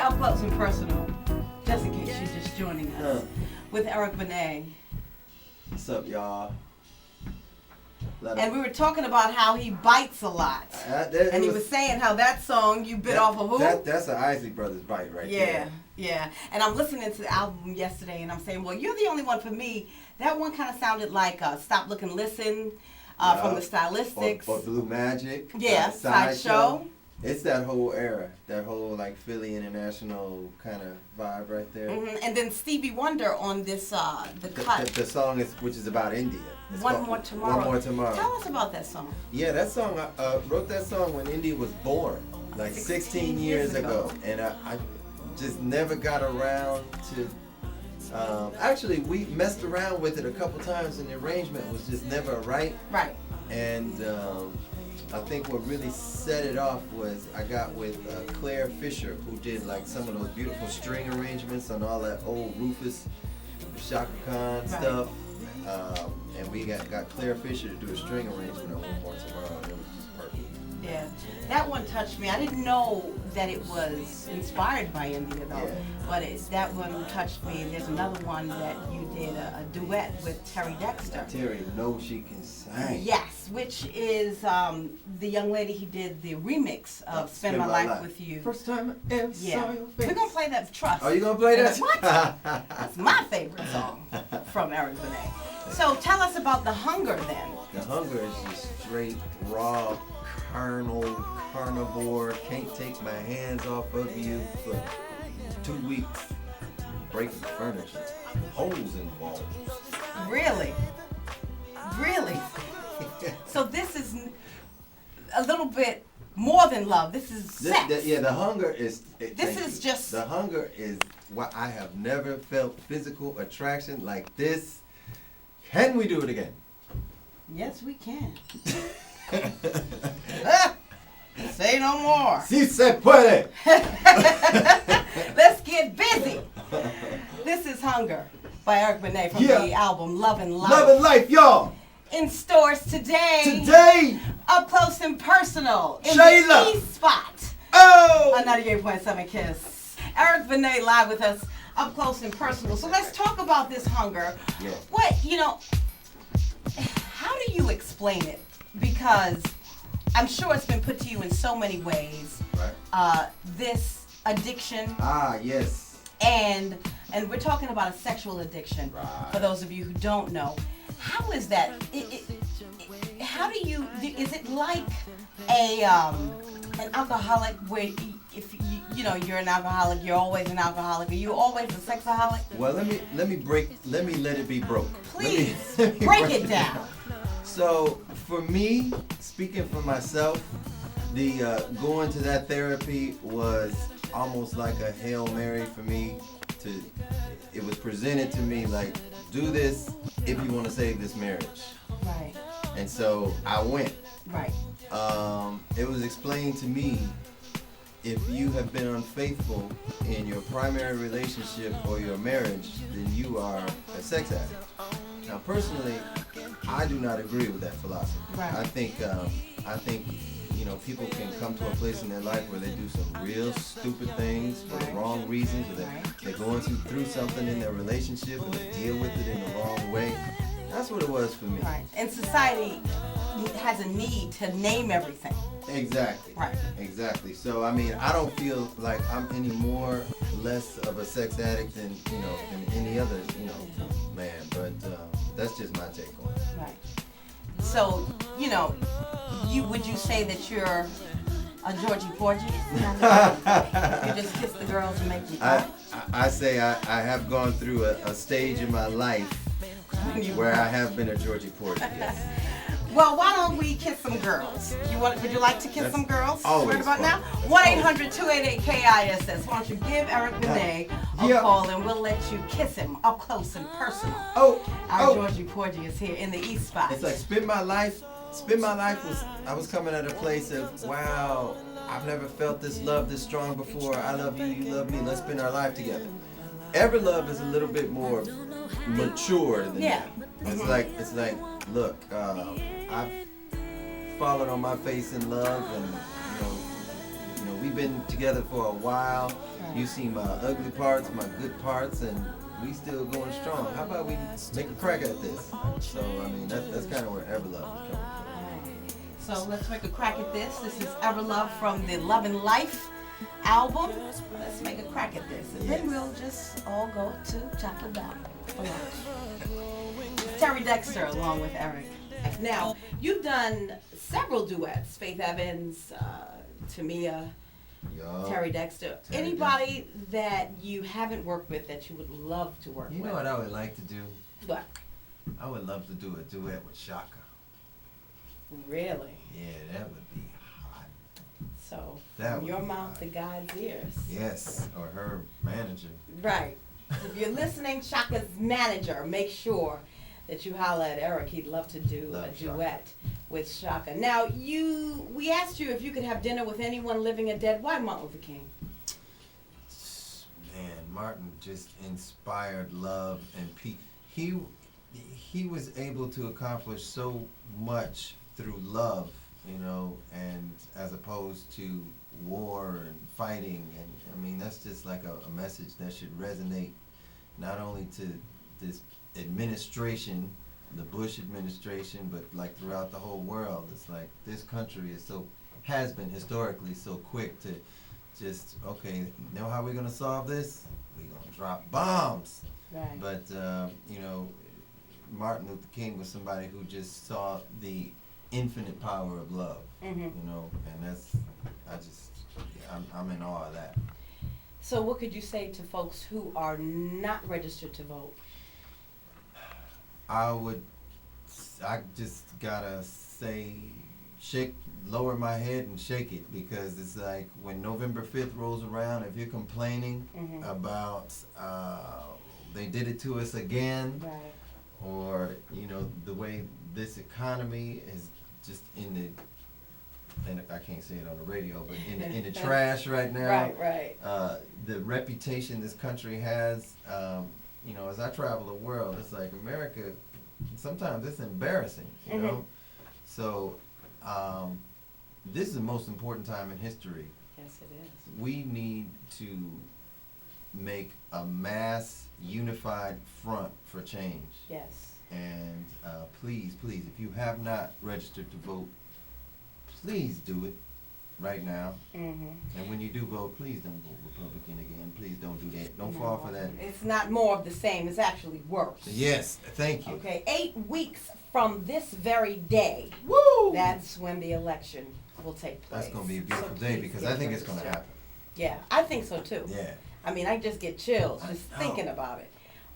Up Close and Personal, just in case you're just joining us, with Eric Benet. What's up, y'all? And we were talking about how he bites a lot. And he was saying how that song, you bit off of who? That's an Isley Brothers bite right there. Yeah. And I'm listening to the album yesterday, and I'm saying, well, you're the only one for me. That one kind of sounded like Stop, Look, and Listen from the Stylistics. Or Blue Magic. Yeah, Sideshow. It's that whole era, that whole like Philly International kind of vibe right there. Mm-hmm. And then Stevie Wonder on this, the cut. The song which is about India. One More Tomorrow. One More Tomorrow. Tell us about that song. Yeah, that song, I wrote that song when India was born, like 16 years ago. And I just never got around to, actually we messed around with it a couple times and the arrangement was just never right. Right. And I think what really set it off was I got with Claire Fisher, who did like some of those beautiful string arrangements on all that old Rufus, Shaka Khan stuff. And we got Claire Fisher to do a string arrangement on One More Tomorrow, and it was just perfect. Yeah, that one touched me. I didn't know that it was inspired by India though, but that one touched me. There's another one that you did a duet with Terry Dexter. Terry knows she can sing. Yes, which is the young lady who did the remix of "Spend My Life with You." First time I ever saw your face. We're gonna play that. Trust. Oh, you gonna play that? What? That's my favorite song from Eric Benet. So tell us about The Hunger then. The Hunger is just straight raw. Carnivore, can't take my hands off of you for 2 weeks. Breaking furniture, holes in walls. Really? So this is a little bit more than love. This is sex. The Hunger is. This is just. The Hunger is why I have never felt physical attraction like this. Can we do it again? Yes, we can. Say no more. Si se puede. Let's get busy. This is Hunger by Eric Benet from the album Love and Life. Love and Life, y'all. In stores today. Today. Up Close and Personal. In Shaila. the East Spot. Oh. On 98.7 Kiss. Eric Benet live with us. Up Close and Personal. So let's talk about this Hunger. Yeah. How do you explain it? Because I'm sure it's been put to you in so many ways. Right. This addiction. Ah, yes. And we're talking about a sexual addiction. Right. For those of you who don't know, how is that? How do you? Is it like an alcoholic where if you're an alcoholic, you're always an alcoholic? Are you always a sexaholic? Well, let it be broke. Please break it down. So for me, speaking for myself, the going to that therapy was almost like a Hail Mary for me. It was presented to me like, do this if you want to save this marriage. Right. And so I went. Right. It was explained to me, if you have been unfaithful in your primary relationship or your marriage, then you are a sex addict. Now, personally, I do not agree with that philosophy. Right. I think people can come to a place in their life where they do some real stupid things for the wrong reasons, or they're going through something in their relationship and they deal with it in the wrong way. That's what it was for me. Right. And society has a need to name everything. Exactly. Right. Exactly. So I mean, I don't feel like I'm any less of a sex addict than any other man. But that's just my take on it. Right. So would you say that you're a Georgie Porgy? You just kiss the girls and make them cry? I say I have gone through a stage in my life where I have been a Georgie Porgy. Yes. Well, why don't we kiss some girls? Would you like to kiss some girls? Always right about fun. now? 1-800-288-KISS. Why don't you give Eric Benet a call and we'll let you kiss him up close and personal. Our Georgie Porgy is here in the East Spot. It's like Spend My Life I was coming at a place of, wow, I've never felt this love this strong before. I love you, you love me, let's spend our life together. Every love is a little bit more mature than that. It's like, look, I've fallen on my face in love, and we've been together for a while. You've seen my ugly parts, my good parts, and we still going strong. How about we make a crack at this? So, I mean, that's kind of where Everlove is coming from. So let's make a crack at this. This is Everlove from the Love and Life album. Let's make a crack at this. And then we'll just all go to Chocolate Valley for lunch. Terry Dexter along with Eric. Now, you've done several duets. Faith Evans, Tamia, Terry Dexter. Anybody that you haven't worked with that you would love to work with? You know what I would like to do? What? I would love to do a duet with Shaka. Really? Yeah, that would be hot. So, That from would your be mouth hot. to God's ears. Yes, or her manager. Right. If you're listening, Shaka's manager, make sure that you holler at Eric. He'd love to do Love a Shaka. duet with Shaka. Now, we asked you if you could have dinner with anyone living or dead. Why Martin Luther King? Man, Martin just inspired love and peace. He was able to accomplish so much through love, you know, and as opposed to war and fighting. And I mean, that's just like a message that should resonate not only to this administration, the Bush administration, but like throughout the whole world. It's like this country has been historically so quick to just, okay, know how we're gonna solve this? We're gonna drop bombs. Right. But you know, Martin Luther King was somebody who just saw the infinite power of love. Mhm. You know, and I'm in awe of that. So what could you say to folks who are not registered to vote? I just gotta say, lower my head and shake it, because it's like when November 5th rolls around, if you're complaining about they did it to us again, Right. or you know the way this economy is just and I can't say it on the radio, but in the trash right now. Right. The reputation this country has, you know, as I travel the world, it's like America, sometimes it's embarrassing, you know? So, this is the most important time in history. Yes, it is. We need to make a mass, unified front for change. Yes. And please, if you have not registered to vote, please do it right now. Mm-hmm. And when you do vote, please don't vote Republican again. Please don't do that. Don't fall for that. It's not more of the same. It's actually worse. Yes, thank you. Okay, 8 weeks from this very day, Woo! that's when the election will take place. That's going to be a beautiful So day, please because get I think it's going to registered. happen. Yeah, I think so too. Yeah. I mean, I just get chills I just know. thinking about it.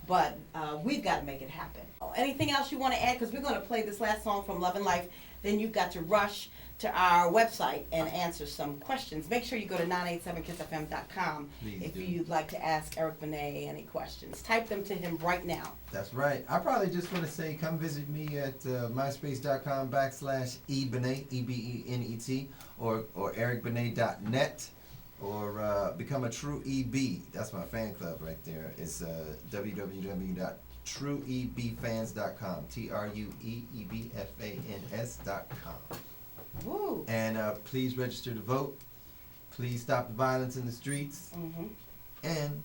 But we've got to make it happen. Anything else you want to add? Because we're going to play this last song from Love and Life. Then you've got to rush to our website and answer some questions. Make sure you go to 987kissfm.com Please if do. you'd like to ask Eric Benet any questions. Type them to him right now. That's right. I probably just want to say, come visit me at myspace.com/ebenet, EBENET, or ericbenet.net, or become a true EB. That's my fan club right there. It's www.trueebfans.com, TRUEEBFANS.com. Woo! And please register to vote. Please stop the violence in the streets. Mm-hmm. And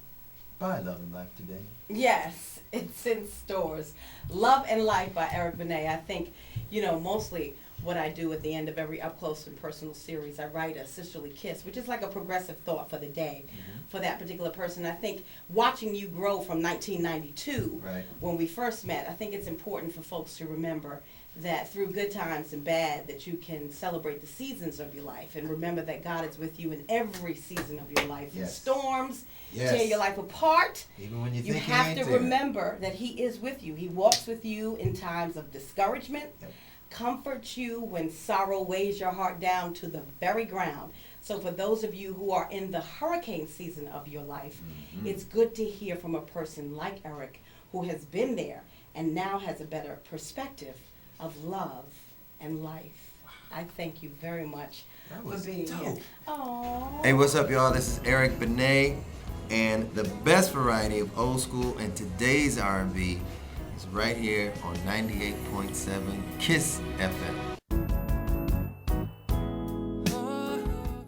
buy Love and Life today. Yes, it's in stores. Love and Life by Eric Benet. I think, you know, mostly what I do at the end of every up close and personal series, I write a sisterly kiss, which is like a progressive thought for the day for that particular person. I think watching you grow from 1992, Right. when we first met, I think it's important for folks to remember that through good times and bad, that you can celebrate the seasons of your life and remember that God is with you in every season of your life. Yes. Storms Yes. tear your life apart. Even when you You think have he to ain't there. remember that He is with you. He walks with you in times of discouragement, Yep. comforts you when sorrow weighs your heart down to the very ground. So for those of you who are in the hurricane season of your life, it's good to hear from a person like Eric, who has been there and now has a better perspective of love and life. I thank you very much That for was being dope. here. Aww. Hey, what's up, y'all? This is Eric Benet, and the best variety of old school and today's R&B is right here on 98.7 KISS FM.